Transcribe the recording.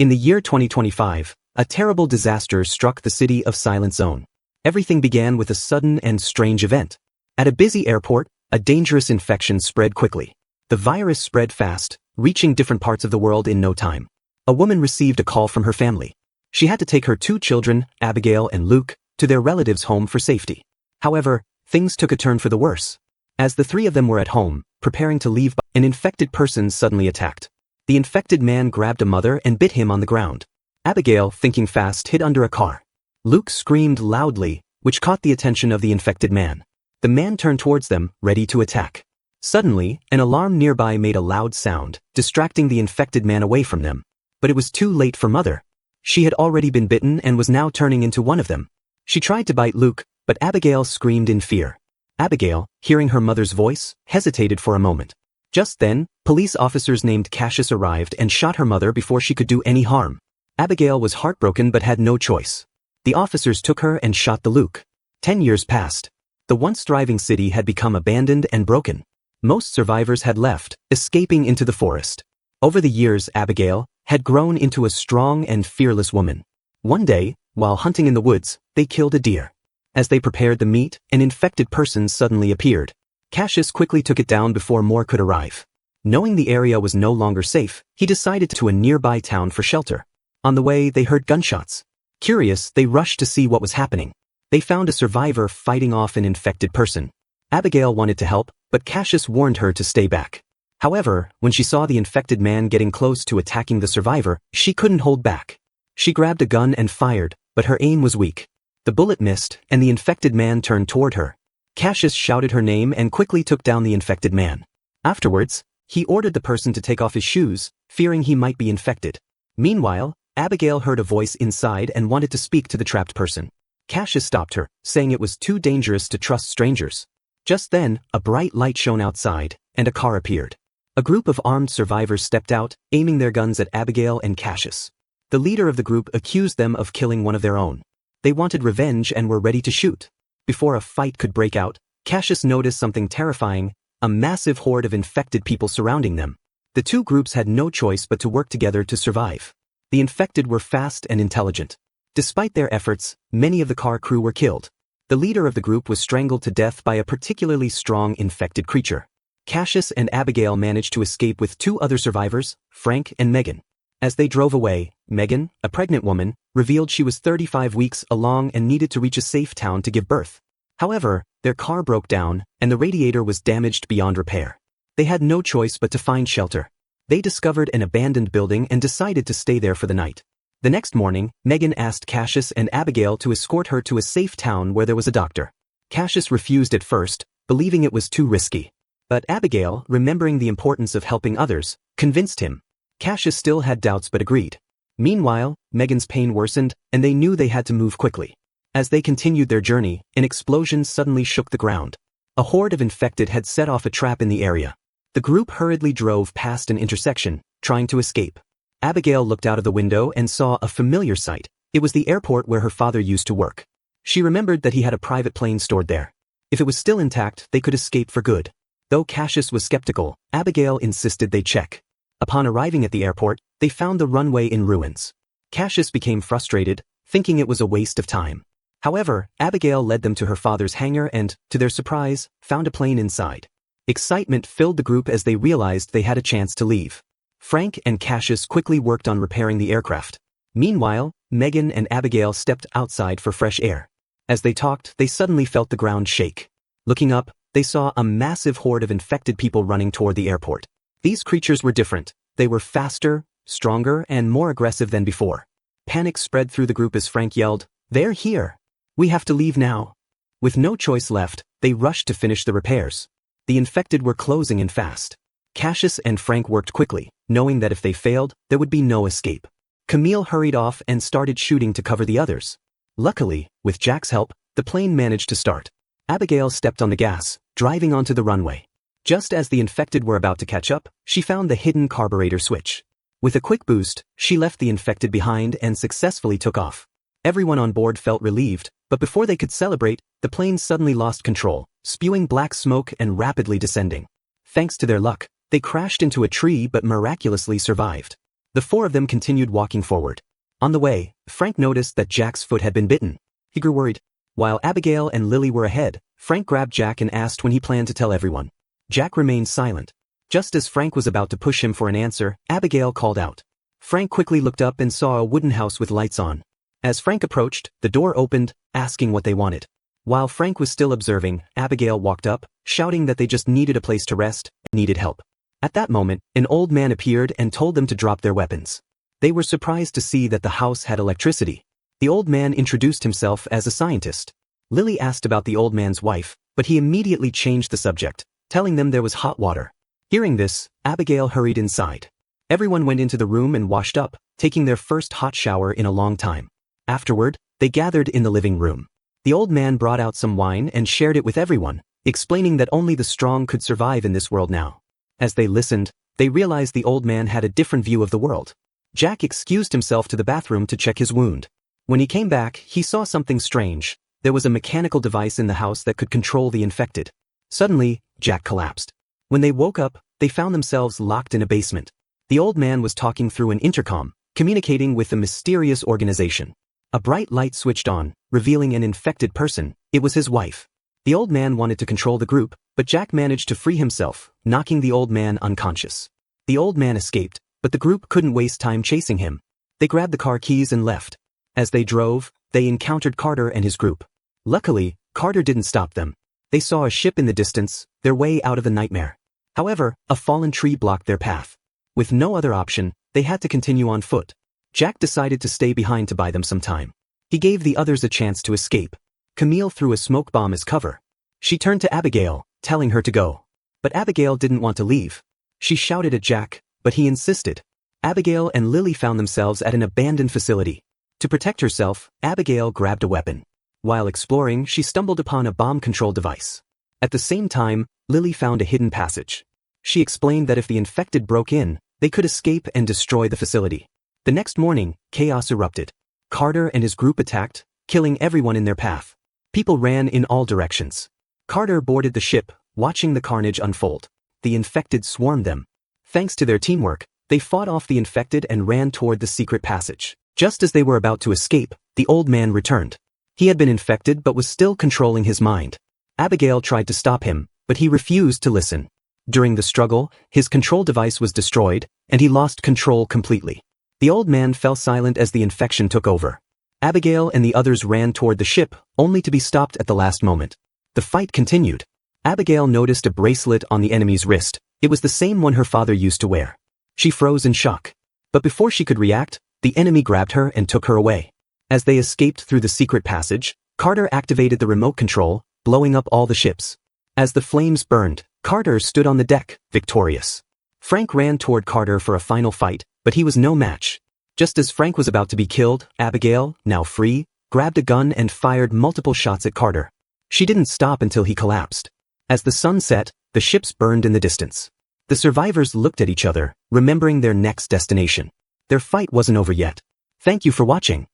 In the year 2025, a terrible disaster struck the city of Silent Zone. Everything began with a sudden and strange event. At a busy airport, a dangerous infection spread quickly. The virus spread fast, reaching different parts of the world in no time. A woman received a call from her family. She had to take her 2 children, Abigail and Luke, to their relatives' home for safety. However, things took a turn for the worse. As the 3 of them were at home, preparing to leave, an infected person suddenly attacked. The infected man grabbed a mother and bit him on the ground. Abigail, thinking fast, hid under a car. Luke screamed loudly, which caught the attention of the infected man. The man turned towards them, ready to attack. Suddenly, an alarm nearby made a loud sound, distracting the infected man away from them. But it was too late for Mother. She had already been bitten and was now turning into one of them. She tried to bite Luke, but Abigail screamed in fear. Abigail, hearing her mother's voice, hesitated for a moment. Just then, police officers named Cassius arrived and shot her mother before she could do any harm. Abigail was heartbroken but had no choice. The officers took her and shot the Luke. 10 years passed. The once thriving city had become abandoned and broken. Most survivors had left, escaping into the forest. Over the years, Abigail had grown into a strong and fearless woman. One day, while hunting in the woods, they killed a deer. As they prepared the meat, an infected person suddenly appeared. Cassius quickly took it down before more could arrive. Knowing the area was no longer safe, he decided to a nearby town for shelter. On the way, they heard gunshots. Curious, they rushed to see what was happening. They found a survivor fighting off an infected person. Abigail wanted to help, but Cassius warned her to stay back. However, when she saw the infected man getting close to attacking the survivor, she couldn't hold back. She grabbed a gun and fired, but her aim was weak. The bullet missed, and the infected man turned toward her. Cassius shouted her name and quickly took down the infected man. Afterwards, he ordered the person to take off his shoes, fearing he might be infected. Meanwhile, Abigail heard a voice inside and wanted to speak to the trapped person. Cassius stopped her, saying it was too dangerous to trust strangers. Just then, a bright light shone outside, and a car appeared. A group of armed survivors stepped out, aiming their guns at Abigail and Cassius. The leader of the group accused them of killing one of their own. They wanted revenge and were ready to shoot. Before a fight could break out, Cassius noticed something terrifying, a massive horde of infected people surrounding them. The 2 groups had no choice but to work together to survive. The infected were fast and intelligent. Despite their efforts, many of the car crew were killed. The leader of the group was strangled to death by a particularly strong infected creature. Cassius and Abigail managed to escape with 2 other survivors, Frank and Megan. As they drove away, Megan, a pregnant woman, revealed she was 35 weeks along and needed to reach a safe town to give birth. However, their car broke down, and the radiator was damaged beyond repair. They had no choice but to find shelter. They discovered an abandoned building and decided to stay there for the night. The next morning, Megan asked Cassius and Abigail to escort her to a safe town where there was a doctor. Cassius refused at first, believing it was too risky. But Abigail, remembering the importance of helping others, convinced him. Cassius still had doubts but agreed. Meanwhile, Megan's pain worsened, and they knew they had to move quickly. As they continued their journey, an explosion suddenly shook the ground. A horde of infected had set off a trap in the area. The group hurriedly drove past an intersection, trying to escape. Abigail looked out of the window and saw a familiar sight. It was the airport where her father used to work. She remembered that he had a private plane stored there. If it was still intact, they could escape for good. Though Cassius was skeptical, Abigail insisted they check. Upon arriving at the airport, they found the runway in ruins. Cassius became frustrated, thinking it was a waste of time. However, Abigail led them to her father's hangar and, to their surprise, found a plane inside. Excitement filled the group as they realized they had a chance to leave. Frank and Cassius quickly worked on repairing the aircraft. Meanwhile, Megan and Abigail stepped outside for fresh air. As they talked, they suddenly felt the ground shake. Looking up, they saw a massive horde of infected people running toward the airport. These creatures were different. They were faster, stronger, and more aggressive than before. Panic spread through the group as Frank yelled, "They're here! We have to leave now!" With no choice left, they rushed to finish the repairs. The infected were closing in fast. Cassius and Frank worked quickly, knowing that if they failed, there would be no escape. Camille hurried off and started shooting to cover the others. Luckily, with Jack's help, the plane managed to start. Abigail stepped on the gas, driving onto the runway. Just as the infected were about to catch up, she found the hidden carburetor switch. With a quick boost, she left the infected behind and successfully took off. Everyone on board felt relieved, but before they could celebrate, the plane suddenly lost control, spewing black smoke and rapidly descending. Thanks to their luck, they crashed into a tree but miraculously survived. The four of them continued walking forward. On the way, Frank noticed that Jack's foot had been bitten. He grew worried. While Abigail and Lily were ahead, Frank grabbed Jack and asked when he planned to tell everyone. Jack remained silent. Just as Frank was about to push him for an answer, Abigail called out. Frank quickly looked up and saw a wooden house with lights on. As Frank approached, the door opened, asking what they wanted. While Frank was still observing, Abigail walked up, shouting that they just needed a place to rest, needed help. At that moment, an old man appeared and told them to drop their weapons. They were surprised to see that the house had electricity. The old man introduced himself as a scientist. Lily asked about the old man's wife, but he immediately changed the subject, telling them there was hot water. Hearing this, Abigail hurried inside. Everyone went into the room and washed up, taking their first hot shower in a long time. Afterward, they gathered in the living room. The old man brought out some wine and shared it with everyone, explaining that only the strong could survive in this world now. As they listened, they realized the old man had a different view of the world. Jack excused himself to the bathroom to check his wound. When he came back, he saw something strange. There was a mechanical device in the house that could control the infected. Suddenly, Jack collapsed. When they woke up, they found themselves locked in a basement. The old man was talking through an intercom, communicating with a mysterious organization. A bright light switched on, revealing an infected person. It was his wife. The old man wanted to control the group, but Jack managed to free himself, knocking the old man unconscious. The old man escaped, but the group couldn't waste time chasing him. They grabbed the car keys and left. As they drove, they encountered Carter and his group. Luckily, Carter didn't stop them. They saw a ship in the distance, their way out of the nightmare. However, a fallen tree blocked their path. With no other option, they had to continue on foot. Jack decided to stay behind to buy them some time. He gave the others a chance to escape. Camille threw a smoke bomb as cover. She turned to Abigail, telling her to go. But Abigail didn't want to leave. She shouted at Jack, but he insisted. Abigail and Lily found themselves at an abandoned facility. To protect herself, Abigail grabbed a weapon. While exploring, she stumbled upon a bomb control device. At the same time, Lily found a hidden passage. She explained that if the infected broke in, they could escape and destroy the facility. The next morning, chaos erupted. Carter and his group attacked, killing everyone in their path. People ran in all directions. Carter boarded the ship, watching the carnage unfold. The infected swarmed them. Thanks to their teamwork, they fought off the infected and ran toward the secret passage. Just as they were about to escape, the old man returned. He had been infected but was still controlling his mind. Abigail tried to stop him, but he refused to listen. During the struggle, his control device was destroyed, and he lost control completely. The old man fell silent as the infection took over. Abigail and the others ran toward the ship, only to be stopped at the last moment. The fight continued. Abigail noticed a bracelet on the enemy's wrist. It was the same one her father used to wear. She froze in shock. But before she could react, the enemy grabbed her and took her away. As they escaped through the secret passage, Carter activated the remote control, blowing up all the ships. As the flames burned, Carter stood on the deck, victorious. Frank ran toward Carter for a final fight, but he was no match. Just as Frank was about to be killed, Abigail, now free, grabbed a gun and fired multiple shots at Carter. She didn't stop until he collapsed. As the sun set, the ships burned in the distance. The survivors looked at each other, remembering their next destination. Their fight wasn't over yet. Thank you for watching.